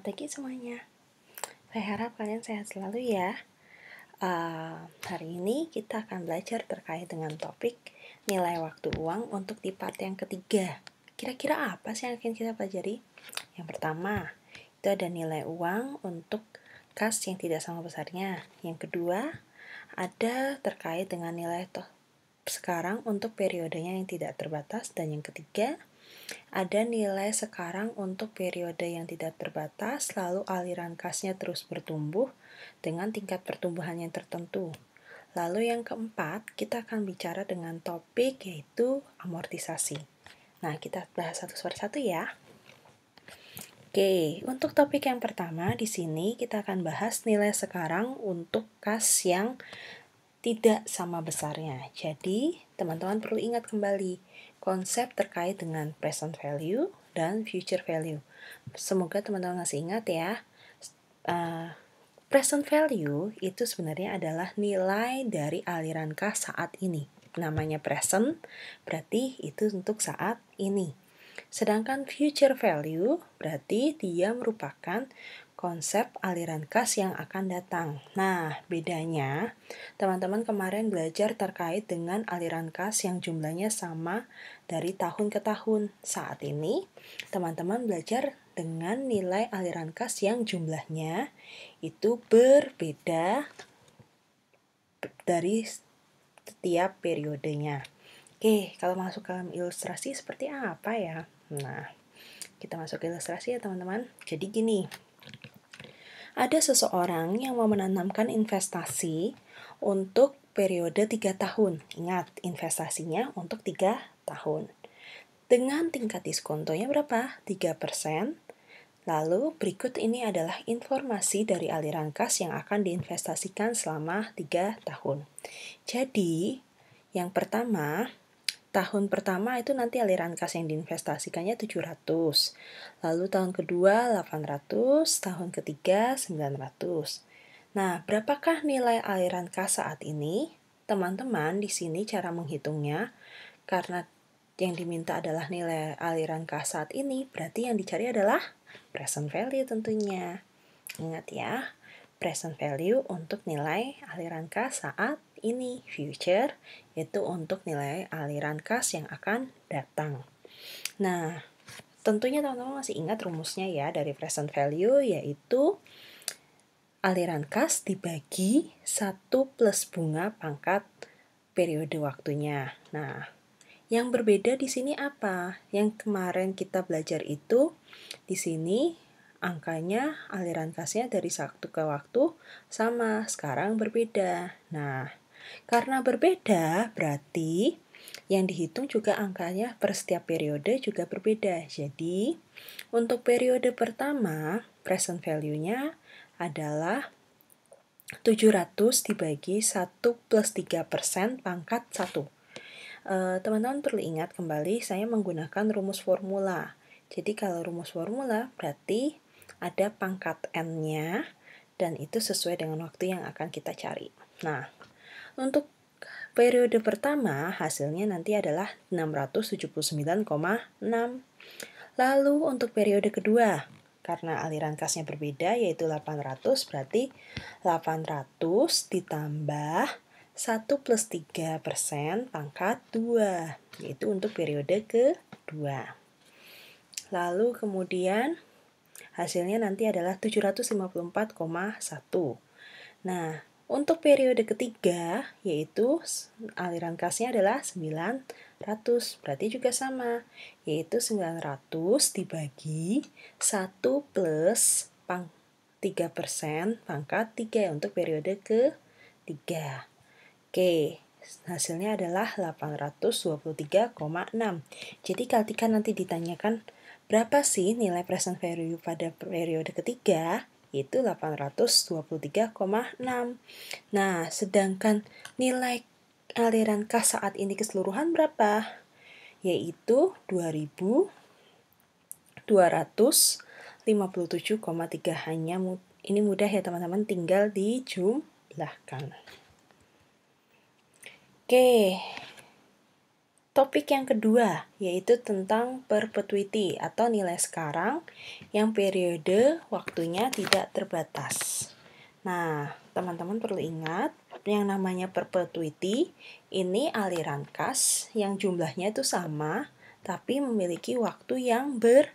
pagi semuanya. Saya harap kalian sehat selalu ya. Hari ini kita akan belajar terkait dengan topik nilai waktu uang untuk di part yang ketiga. Kira-kira apa sih yang akan kita pelajari? Yang pertama, itu ada nilai uang untuk kas yang tidak sama besarnya. Yang kedua, ada terkait dengan nilai sekarang untuk periodenya yang tidak terbatas. Dan yang ketiga, ada nilai sekarang untuk periode yang tidak terbatas, lalu aliran kasnya terus bertumbuh dengan tingkat pertumbuhan yang tertentu. Lalu yang keempat, kita akan bicara dengan topik yaitu amortisasi. Nah, kita bahas satu persatu ya. Oke, untuk topik yang pertama di sini kita akan bahas nilai sekarang untuk kas yang tidak sama besarnya. Jadi, teman-teman perlu ingat kembali konsep terkait dengan present value dan future value. Semoga teman-teman masih ingat ya. Present value itu sebenarnya adalah nilai dari aliran kas saat ini. Namanya present, berarti itu untuk saat ini. Sedangkan future value berarti dia merupakan konsep aliran kas yang akan datang. Nah, bedanya teman-teman kemarin belajar terkait dengan aliran kas yang jumlahnya sama dari tahun ke tahun. Saat ini, teman-teman belajar dengan nilai aliran kas yang jumlahnya itu berbeda dari setiap periodenya. Oke, kalau masuk ke dalam ilustrasi seperti apa ya? Nah, kita masuk ke ilustrasi ya teman-teman. Jadi gini, ada seseorang yang mau menanamkan investasi untuk periode 3 tahun. Ingat, investasinya untuk 3 tahun. Dengan tingkat diskontonya berapa? 3%. Lalu berikut ini adalah informasi dari aliran kas yang akan diinvestasikan selama 3 tahun. Jadi, yang pertama, tahun pertama itu nanti aliran kas yang diinvestasikannya 700. Lalu tahun kedua 800, tahun ketiga 900. Nah, berapakah nilai aliran kas saat ini? Teman-teman, di sini cara menghitungnya karena yang diminta adalah nilai aliran kas saat ini, berarti yang dicari adalah present value tentunya. Ingat ya, present value untuk nilai aliran kas saat ini. Future itu untuk nilai aliran kas yang akan datang. Nah, tentunya teman-teman masih ingat rumusnya ya dari present value, yaitu aliran kas dibagi 1 plus bunga pangkat periode waktunya. Nah, yang berbeda di sini apa? Yang kemarin kita belajar itu di sini angkanya aliran kasnya dari waktu ke waktu sama, sekarang berbeda. Nah, karena berbeda berarti yang dihitung juga angkanya per setiap periode juga berbeda. Jadi, untuk periode pertama, present value-nya adalah 700 dibagi 1 plus 3% pangkat 1. Teman-teman perlu ingat kembali saya menggunakan rumus formula. Jadi kalau rumus formula berarti ada pangkat N-nya dan itu sesuai dengan waktu yang akan kita cari. Nah, untuk periode pertama hasilnya nanti adalah 679,6. Lalu untuk periode kedua, karena aliran kasnya berbeda yaitu 800, berarti 800 ditambah 1 plus 3% pangkat 2, yaitu untuk periode kedua. Lalu kemudian hasilnya nanti adalah 754,1. Nah, untuk periode ketiga, yaitu aliran kasnya adalah 900, berarti juga sama, yaitu 900 dibagi 1 plus 3% pangkat 3 untuk periode ketiga. Oke, hasilnya adalah 823,6. Jadi ketika nanti ditanyakan berapa sih nilai present value pada periode ketiga, itu 823,6. Nah, sedangkan nilai aliran kas saat ini keseluruhan berapa? Yaitu 2.257,3. Hanya ini mudah ya teman-teman, tinggal dijumlahkan. Oke, Topik yang kedua yaitu tentang perpetuity atau nilai sekarang yang periode waktunya tidak terbatas. Nah, teman-teman perlu ingat yang namanya perpetuity ini aliran kas yang jumlahnya itu sama tapi memiliki waktu yang berbeda.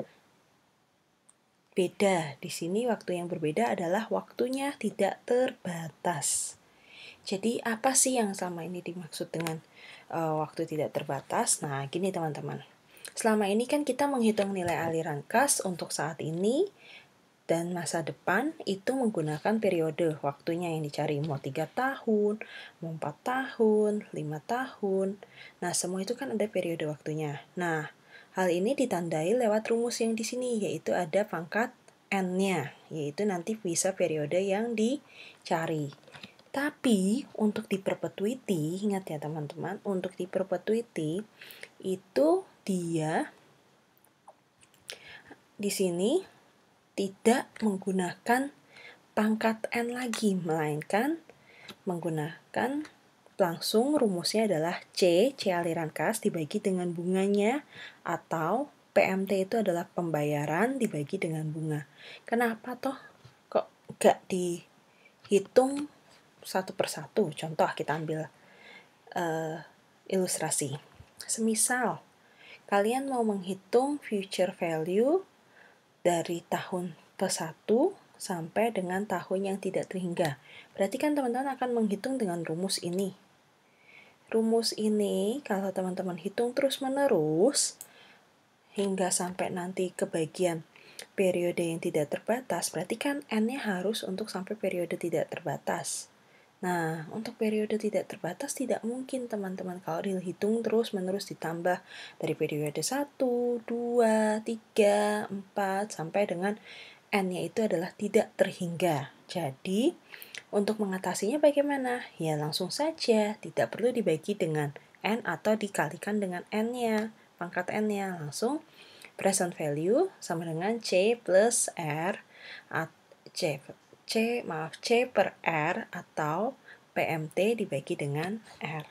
Di sini waktu yang berbeda adalah waktunya tidak terbatas. Jadi apa sih yang selama ini dimaksud dengan waktu tidak terbatas? Nah, gini teman-teman. Selama ini kan kita menghitung nilai aliran kas untuk saat ini dan masa depan itu menggunakan periode waktunya yang dicari. Mau 3 tahun, mau 4 tahun, 5 tahun. Nah, semua itu kan ada periode waktunya. Nah, hal ini ditandai lewat rumus yang di sini, yaitu ada pangkat N-nya, yaitu nanti bisa periode yang dicari. Tapi untuk di perpetuity, ingat ya teman-teman, untuk di perpetuity itu dia di sini tidak menggunakan pangkat N lagi, melainkan menggunakan langsung rumusnya adalah C aliran kas dibagi dengan bunganya, atau PMT itu adalah pembayaran dibagi dengan bunga. Kenapa toh kok gak dihitung satu persatu? Contoh kita ambil ilustrasi. Semisal kalian mau menghitung future value dari tahun ke-1 sampai dengan tahun yang tidak terhingga. Berarti kan teman-teman akan menghitung dengan rumus ini. Rumus ini kalau teman-teman hitung terus-menerus hingga sampai nanti ke bagian periode yang tidak terbatas, berarti kan N-nya harus untuk sampai periode tidak terbatas. Nah, untuk periode tidak terbatas tidak mungkin teman-teman kalau dihitung terus-menerus ditambah dari periode 1, 2, 3, 4 sampai dengan N-nya itu adalah tidak terhingga. Jadi, untuk mengatasinya bagaimana? Ya langsung saja, tidak perlu dibagi dengan N atau dikalikan dengan N-nya, pangkat N-nya. Langsung present value sama dengan C plus R, C per R atau PMT dibagi dengan R.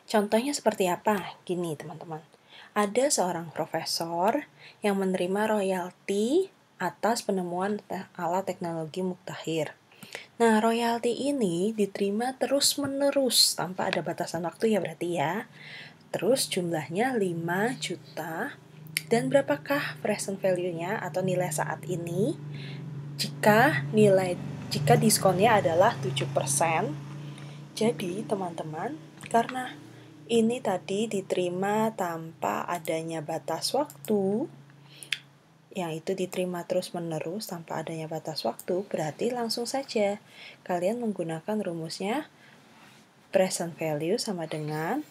Contohnya seperti apa? Gini teman-teman. Ada seorang profesor yang menerima royalti atas penemuan alat teknologi Muktahir. Nah, royalti ini diterima terus-menerus tanpa ada batasan waktu ya berarti ya. Terus jumlahnya 5 juta. Dan berapakah present value-nya atau nilai saat ini? Jika diskonnya adalah 7%. Jadi, teman-teman, karena ini tadi diterima tanpa adanya batas waktu, yang itu diterima terus-menerus tanpa adanya batas waktu, berarti langsung saja kalian menggunakan rumusnya present value sama dengan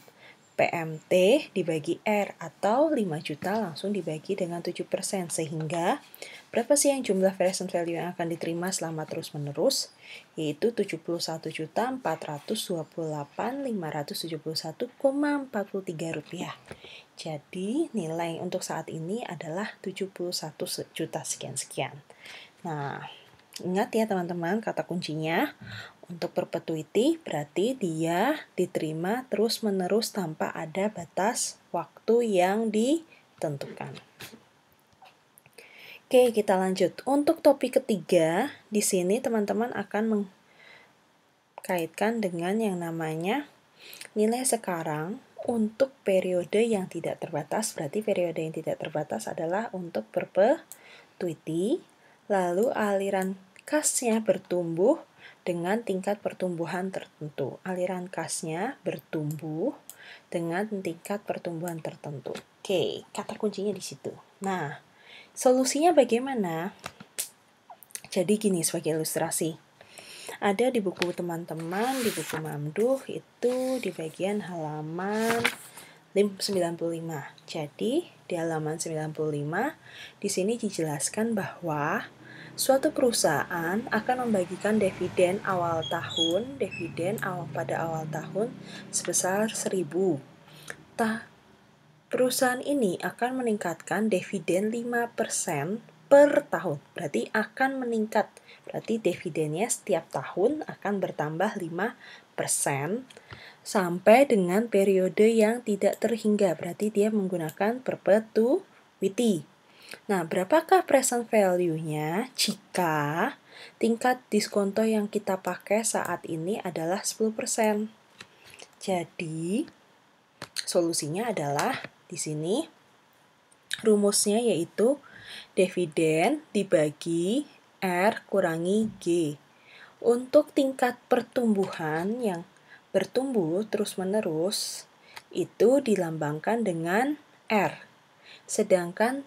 PMT dibagi R, atau 5 juta langsung dibagi dengan 7%, sehingga berapa sih yang jumlah present value yang akan diterima selama terus-menerus? Yaitu 71.428.571,43 rupiah. Jadi nilai untuk saat ini adalah 71 juta sekian-sekian. Nah, ingat ya teman-teman, kata kuncinya untuk perpetuity berarti dia diterima terus-menerus tanpa ada batas waktu yang ditentukan. Oke, kita lanjut. Untuk topik ketiga, di sini teman-teman akan mengkaitkan dengan yang namanya nilai sekarang untuk periode yang tidak terbatas. Berarti periode yang tidak terbatas adalah untuk perpetuity. Lalu aliran kasnya bertumbuh dengan tingkat pertumbuhan tertentu. Aliran kasnya bertumbuh dengan tingkat pertumbuhan tertentu. Oke, kata kuncinya di situ. Nah, solusinya bagaimana? Jadi gini sebagai ilustrasi. Ada di buku teman-teman, di buku Mamduh itu di bagian halaman 95. Jadi, di halaman 95 di sini dijelaskan bahwa suatu perusahaan akan membagikan dividen pada awal tahun sebesar 1.000. Perusahaan ini akan meningkatkan dividen 5% per tahun. Berarti akan meningkat. Berarti dividennya setiap tahun akan bertambah 5% sampai dengan periode yang tidak terhingga. Berarti dia menggunakan perpetuity. Nah, berapakah present value-nya jika tingkat diskonto yang kita pakai saat ini adalah 10%? Jadi, solusinya adalah di sini rumusnya yaitu dividen dibagi R kurangi G. Untuk tingkat pertumbuhan yang bertumbuh terus-menerus itu dilambangkan dengan R. Sedangkan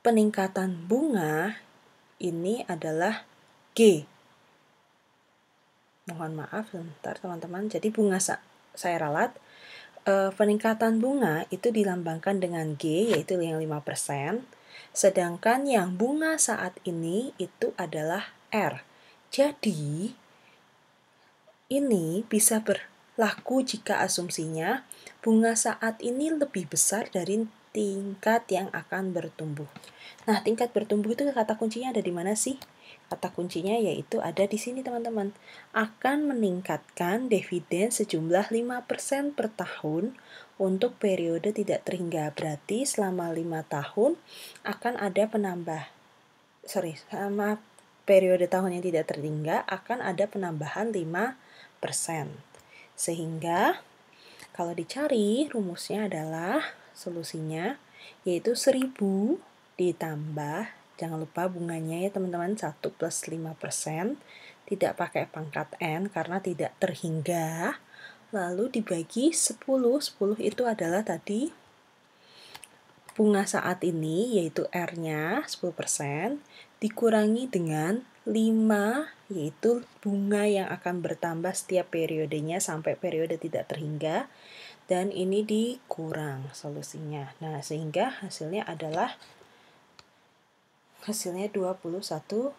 peningkatan bunga ini adalah G. Mohon maaf sebentar teman-teman. Jadi bunga saya ralat. Peningkatan bunga itu dilambangkan dengan G, yaitu yang 5%. Sedangkan yang bunga saat ini itu adalah R. Jadi, ini bisa berlaku jika asumsinya bunga saat ini lebih besar dari tingkat yang akan bertumbuh. Nah, tingkat bertumbuh itu kata kuncinya ada di mana sih? Kata kuncinya yaitu ada di sini teman-teman. Akan meningkatkan dividen sejumlah 5% per tahun untuk periode tidak terhingga. Berarti selama 5 tahun akan ada selama periode tahun yang tidak terhingga akan ada penambahan 5%. Sehingga kalau dicari rumusnya adalah solusinya yaitu 1000 ditambah, jangan lupa bunganya ya teman-teman, 1 plus 5%, tidak pakai pangkat N karena tidak terhingga, lalu dibagi 10, 10 itu adalah tadi bunga saat ini yaitu R-nya 10%, dikurangi dengan 5 yaitu bunga yang akan bertambah setiap periodenya sampai periode tidak terhingga, dan ini dikurang solusinya. Nah, sehingga hasilnya adalah 21.000.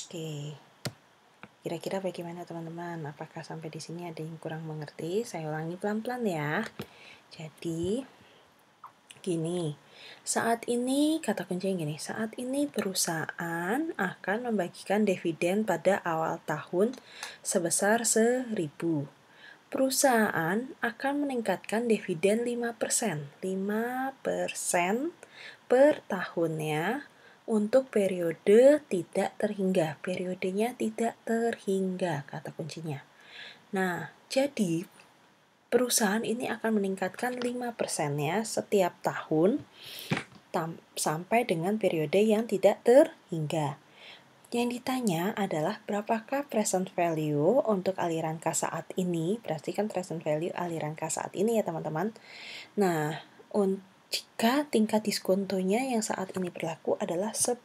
Oke. Kira-kira bagaimana teman-teman? Apakah sampai di sini ada yang kurang mengerti? Saya ulangi pelan-pelan ya. Jadi gini, saat ini kata kuncinya gini, saat ini perusahaan akan membagikan dividen pada awal tahun sebesar 1.000. Perusahaan akan meningkatkan dividen 5%, 5% per tahunnya untuk periode tidak terhingga. Periodenya tidak terhingga, kata kuncinya. Nah, jadi perusahaan ini akan meningkatkan 5%-nya setiap tahun sampai dengan periode yang tidak terhingga. Yang ditanya adalah berapakah present value untuk aliran kas saat ini. Berarti kan present value aliran kas saat ini ya teman-teman. Nah, jika tingkat diskontonya yang saat ini berlaku adalah 10%.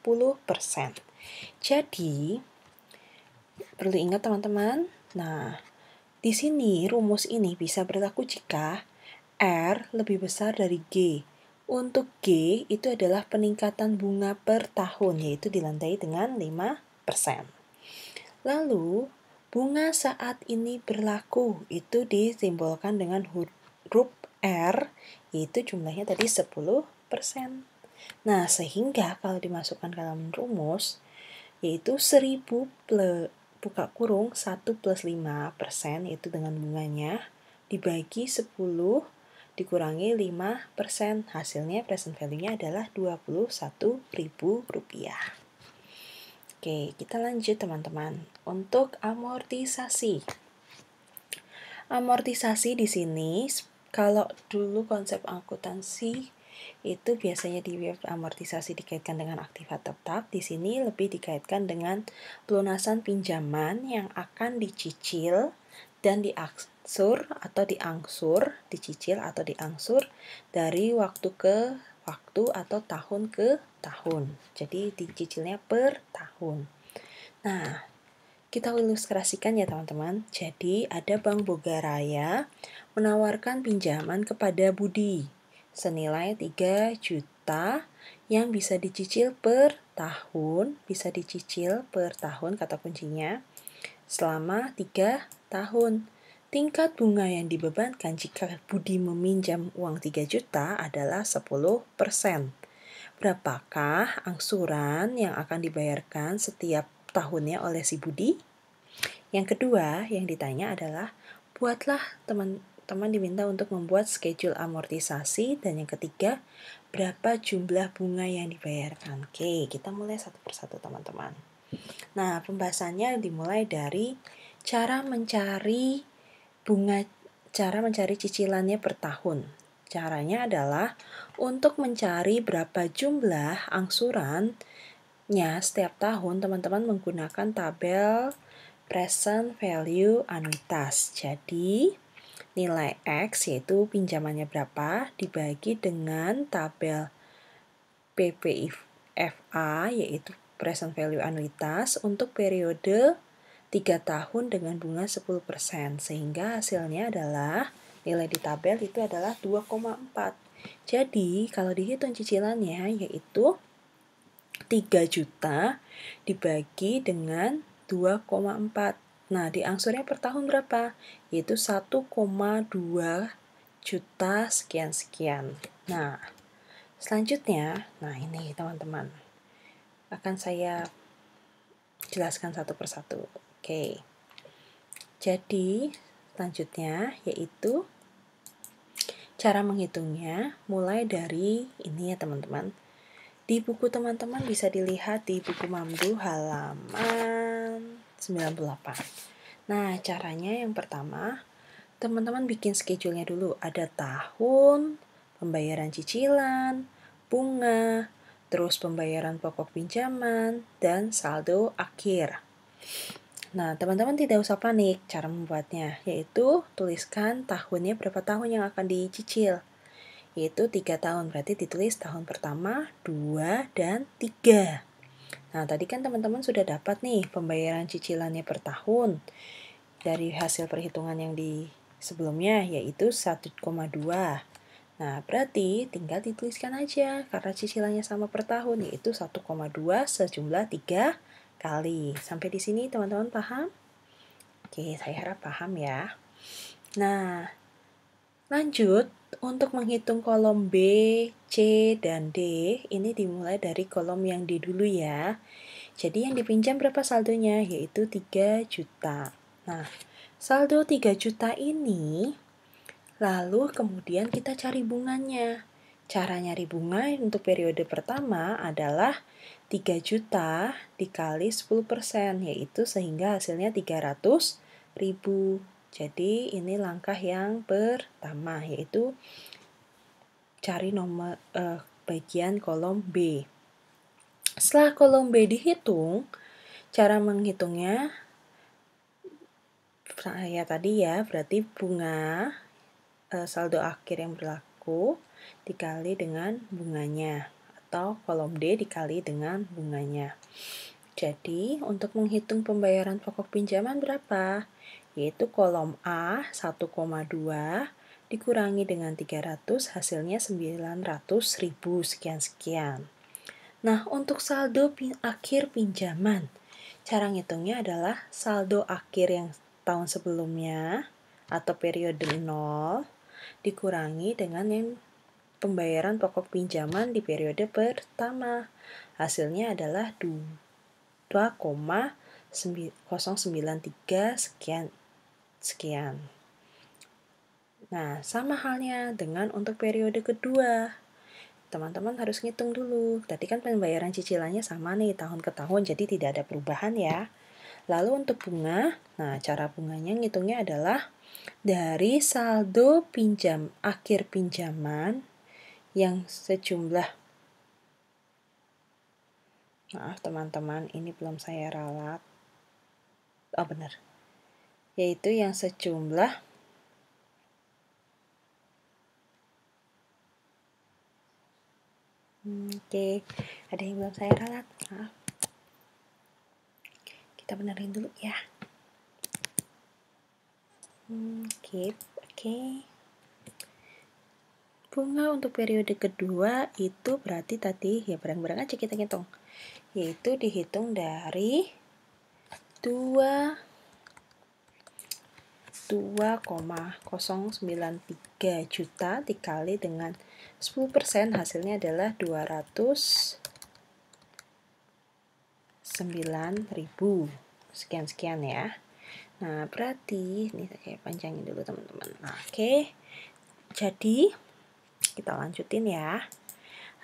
Jadi, perlu ingat teman-teman. Nah, di sini rumus ini bisa berlaku jika R lebih besar dari G. Untuk G itu adalah peningkatan bunga per tahun, yaitu dilandai dengan 5%. Lalu, bunga saat ini berlaku itu disimbolkan dengan huruf R, yaitu jumlahnya tadi 10%. Nah, sehingga kalau dimasukkan ke dalam rumus, yaitu 1000 buka kurung 1 plus 5%, yaitu dengan bunganya, dibagi 10 dikurangi 5%, hasilnya present value-nya adalah Rp21.000. Oke, kita lanjut teman-teman. Untuk amortisasi. Amortisasi di sini, kalau dulu konsep akuntansi itu biasanya di amortisasi dikaitkan dengan aktiva tetap, di sini lebih dikaitkan dengan pelunasan pinjaman yang akan dicicil dan diangsur atau diangsur, dicicil atau diangsur dari waktu ke waktu atau tahun ke tahun. Jadi dicicilnya per tahun. Nah, kita ilustrasikan ya teman-teman. Jadi ada Bank Bogaraya menawarkan pinjaman kepada Budi senilai 3 juta yang bisa dicicil per tahun, kata kuncinya, selama 3 tahun. Tingkat bunga yang dibebankan jika Budi meminjam uang 3 juta adalah 10%. Berapakah angsuran yang akan dibayarkan setiap tahunnya oleh si Budi? Yang kedua yang ditanya adalah buatlah teman-teman diminta untuk membuat schedule amortisasi, dan yang ketiga berapa jumlah bunga yang dibayarkan. Oke, kita mulai satu persatu teman-teman. Nah, pembahasannya dimulai dari cara mencari cicilannya per tahun. Caranya adalah untuk mencari berapa jumlah angsurannya setiap tahun, teman-teman menggunakan tabel present value anuitas. Jadi, nilai X yaitu pinjamannya berapa dibagi dengan tabel PPIFA yaitu present value anuitas untuk periode 3 tahun dengan bunga 10%, sehingga hasilnya adalah nilai di tabel itu adalah 2,4. Jadi kalau dihitung cicilannya yaitu 3 juta dibagi dengan 2,4. Nah, diangsurnya per tahun berapa? Yaitu 1,2 juta sekian-sekian. Nah, selanjutnya, nah ini teman-teman, akan saya jelaskan satu persatu. Oke, jadi selanjutnya yaitu cara menghitungnya mulai dari ini ya teman-teman. Di buku teman-teman bisa dilihat di buku Mamdu halaman 98. Nah, caranya yang pertama, teman-teman bikin schedule-nya dulu. Ada tahun, pembayaran cicilan, bunga, terus pembayaran pokok pinjaman, dan saldo akhir. Nah, teman-teman tidak usah panik cara membuatnya, yaitu tuliskan tahunnya berapa tahun yang akan dicicil. Yaitu 3 tahun, berarti ditulis tahun pertama, 2, dan 3. Nah, tadi kan teman-teman sudah dapat nih pembayaran cicilannya per tahun dari hasil perhitungan yang di sebelumnya, yaitu 1,2. Nah, berarti tinggal dituliskan aja karena cicilannya sama per tahun, yaitu 1,2 sejumlah 3 kali. Sampai di sini teman-teman paham? Oke, saya harap paham ya. Nah, lanjut untuk menghitung kolom B, C, dan D, ini dimulai dari kolom yang D dulu ya. Jadi yang dipinjam berapa saldonya? Yaitu 3 juta. Nah, saldo 3 juta ini, lalu kemudian kita cari bunganya. Cara nyari bunga untuk periode pertama adalah 3 juta dikali 10%, yaitu sehingga hasilnya 300.000. Jadi ini langkah yang pertama, yaitu cari nomor bagian kolom B. Setelah kolom B dihitung, cara menghitungnya saya tadi ya, berarti bunga saldo akhir yang berlaku dikali dengan bunganya, atau kolom D dikali dengan bunganya. Jadi, untuk menghitung pembayaran pokok pinjaman berapa? Yaitu kolom A 1,2 dikurangi dengan 300, hasilnya 900.000 sekian-sekian. Nah, untuk saldo akhir pinjaman, cara ngitungnya adalah saldo akhir yang tahun sebelumnya atau periode 0 dikurangi dengan yang pembayaran pokok pinjaman di periode pertama. Hasilnya adalah 2,093 sekian. Nah, sama halnya dengan untuk periode kedua. Teman-teman harus ngitung dulu. Tadi kan pembayaran cicilannya sama nih tahun ke tahun, jadi tidak ada perubahan ya. Lalu untuk bunga, nah cara bunganya ngitungnya adalah dari saldo akhir pinjaman yang sejumlah, maaf teman-teman, ini belum saya ralat. Oh benar, yaitu yang sejumlah Oke, ada yang belum saya ralat, maaf. Kita benerin dulu ya. Oke. Bunga untuk periode kedua itu berarti tadi ya bareng-bareng aja kita hitung. Yaitu dihitung dari 2,093 juta dikali dengan 10%, hasilnya adalah 209.000 sekian-sekian ya. Nah, berarti ini saya panjangin dulu teman-teman. Oke. Jadi kita lanjutin ya.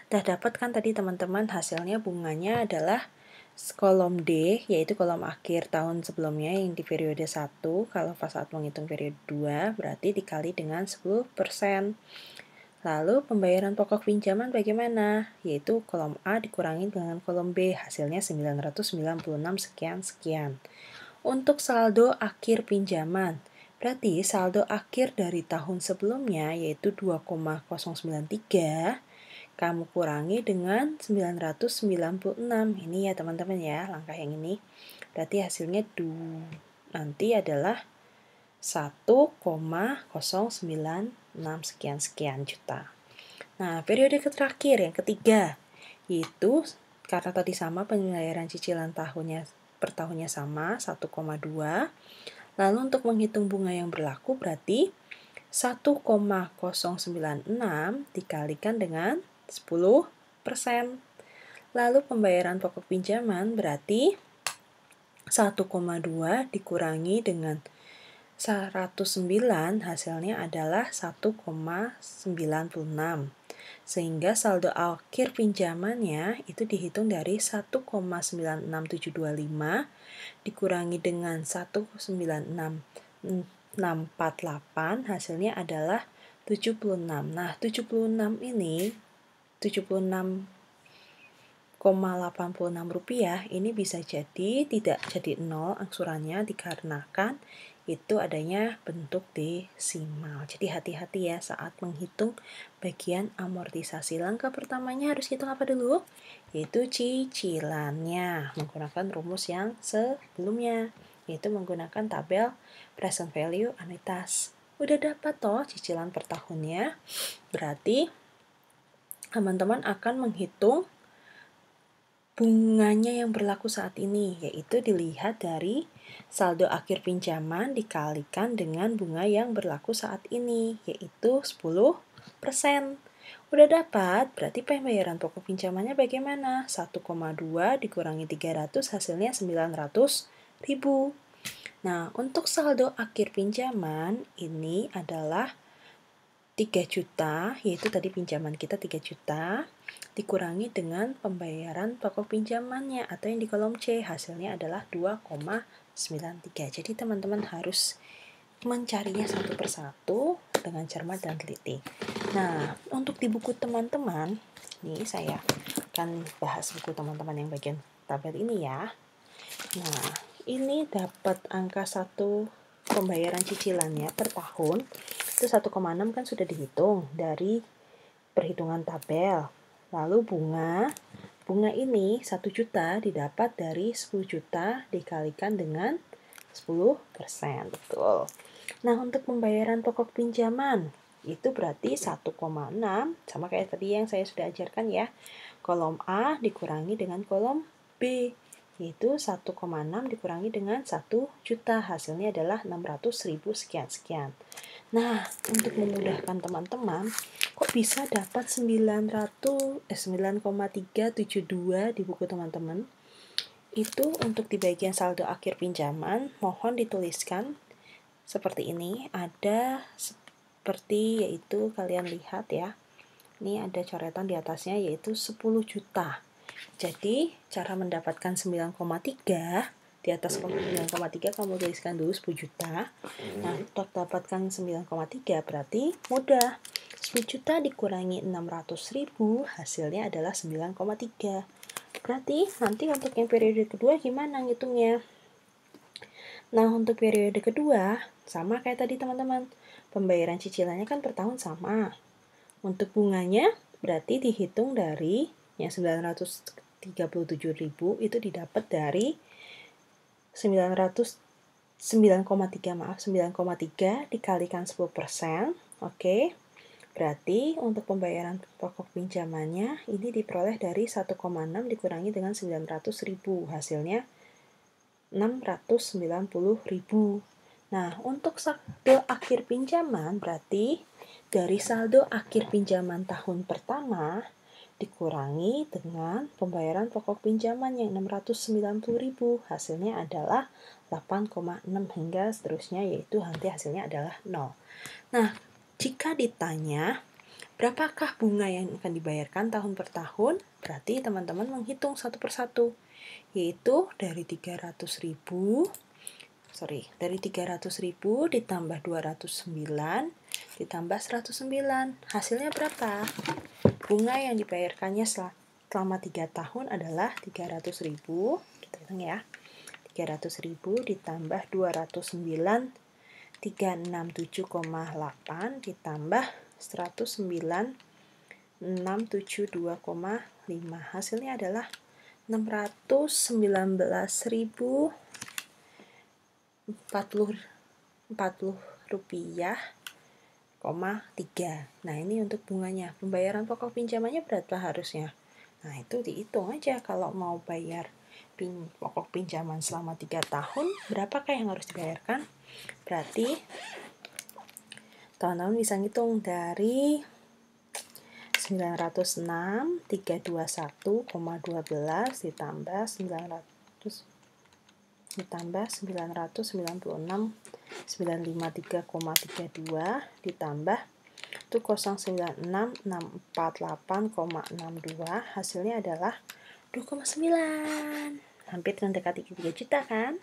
Udah dapat kan tadi teman-teman hasilnya bunganya adalah kolom D, yaitu kolom akhir tahun sebelumnya yang di periode 1. Kalau pas saat menghitung periode 2 berarti dikali dengan 10%. Lalu pembayaran pokok pinjaman bagaimana? Yaitu kolom A dikurangi dengan kolom B, hasilnya 996 sekian-sekian. Untuk saldo akhir pinjaman, berarti saldo akhir dari tahun sebelumnya yaitu 2,093, kamu kurangi dengan 996. Ini ya teman-teman ya, langkah yang ini. Berarti hasilnya nanti adalah 1,096 sekian-sekian juta. Nah, periode terakhir yang ketiga, yaitu karena tadi sama pembayaran cicilan per tahunnya sama, 1,2. Lalu untuk menghitung bunga yang berlaku berarti 1,096 dikalikan dengan 10%. Lalu pembayaran pokok pinjaman berarti 1,2 dikurangi dengan 109, hasilnya adalah 1,96. Sehingga saldo akhir pinjamannya itu dihitung dari 1,96725 dikurangi dengan 1,96648, hasilnya adalah 76. Nah, 76 ini 76,86 rupiah ini bisa jadi tidak jadi 0 angsurannya dikarenakan itu adanya bentuk desimal. Jadi hati-hati ya saat menghitung bagian amortisasi. Langkah pertamanya harus hitung apa dulu? Yaitu cicilannya menggunakan rumus yang sebelumnya, yaitu menggunakan tabel present value anuitas. Udah dapat toh cicilan per tahunnya, berarti teman-teman akan menghitung bunganya yang berlaku saat ini, yaitu dilihat dari saldo akhir pinjaman dikalikan dengan bunga yang berlaku saat ini, yaitu 10%. Udah dapat, berarti pembayaran pokok pinjamannya bagaimana? 1,2 dikurangi 300 hasilnya 900.000. Nah, untuk saldo akhir pinjaman ini adalah 3 juta, yaitu tadi pinjaman kita 3 juta, dikurangi dengan pembayaran pokok pinjamannya atau yang di kolom C, hasilnya adalah 2,93. Jadi teman-teman harus mencarinya satu persatu dengan cermat dan teliti. Nah, untuk di buku teman-teman, nih saya akan bahas buku teman-teman yang bagian tabel ini ya. Nah, ini dapat angka 1 pembayaran cicilannya per tahun, itu 1,6 kan sudah dihitung dari perhitungan tabel. Lalu bunga ini 1 juta didapat dari 10 juta dikalikan dengan 10%. Betul. Nah, untuk pembayaran pokok pinjaman, itu berarti 1,6, sama kayak tadi yang saya sudah ajarkan ya. Kolom A dikurangi dengan kolom B, yaitu 1,6 dikurangi dengan 1 juta, hasilnya adalah 600.000 sekian-sekian. Nah, untuk memudahkan teman-teman, kok bisa dapat 9,372 di buku teman-teman? Itu untuk di bagian saldo akhir pinjaman, mohon dituliskan seperti ini. Ada seperti yaitu kalian lihat ya. Ini ada coretan di atasnya yaitu 10 juta. Jadi, cara mendapatkan 9,3 di atas 9,3 kamu tuliskan dulu 10 juta. Nah, untuk dapatkan 9,3 berarti mudah. 10 juta dikurangi 600.000 hasilnya adalah 9,3. Berarti nanti untuk yang periode kedua gimana ngitungnya? Nah, untuk periode kedua sama kayak tadi teman-teman. Pembayaran cicilannya kan per tahun sama. Untuk bunganya berarti dihitung dari yang 937.000 itu didapat dari 9,3 dikalikan 10%. Oke. Berarti untuk pembayaran pokok pinjamannya ini diperoleh dari 1,6 dikurangi dengan 900.000, hasilnya 690.000. Nah, untuk saldo akhir pinjaman berarti dari saldo akhir pinjaman tahun pertama dikurangi dengan pembayaran pokok pinjaman yang 690.000. Hasilnya adalah 8,6 hingga seterusnya, yaitu nanti hasilnya adalah 0. Nah, jika ditanya berapakah bunga yang akan dibayarkan tahun per tahun, berarti teman-teman menghitung satu persatu, yaitu dari 300.000 ditambah 209 ditambah 109. Hasilnya berapa? Bunga yang dibayarkannya selama 3 tahun adalah 300.000. Kita hitung ya. 300.000 ditambah 209, 367,8 ditambah 109, 672,5. Hasilnya adalah 619.040 rupiah, 3. Nah, ini untuk bunganya. Pembayaran pokok pinjamannya berapa harusnya? Nah, itu dihitung aja. Kalau mau bayar pokok pinjaman selama 3 tahun, berapakah yang harus dibayarkan? Berarti teman-teman bisa ngitung dari 906, 321,12 ditambah 996, 953,32 ditambah 1096648,62. Hasilnya adalah 2,9. Hampir mendekati 3 juta kan?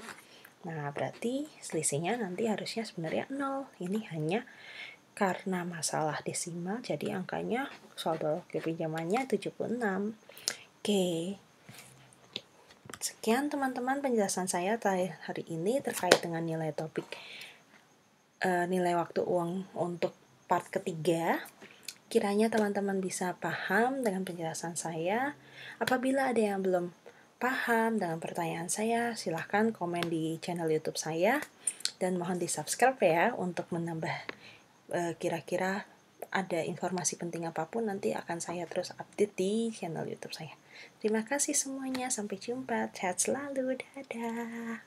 Nah, berarti selisihnya nanti harusnya sebenarnya 0. Ini hanya karena masalah desimal, jadi angkanya saldo pinjamannya 76. Oke. Sekian teman-teman penjelasan saya hari ini terkait dengan nilai topik nilai waktu uang untuk part ketiga. Kiranya teman-teman bisa paham dengan penjelasan saya. Apabila ada yang belum paham dengan pertanyaan saya, silahkan komen di channel YouTube saya dan mohon di-subscribe ya untuk menambah kira-kira ada informasi penting apapun, nanti akan saya terus update di channel YouTube saya. Terima kasih semuanya, sampai jumpa, sehat selalu, dadah.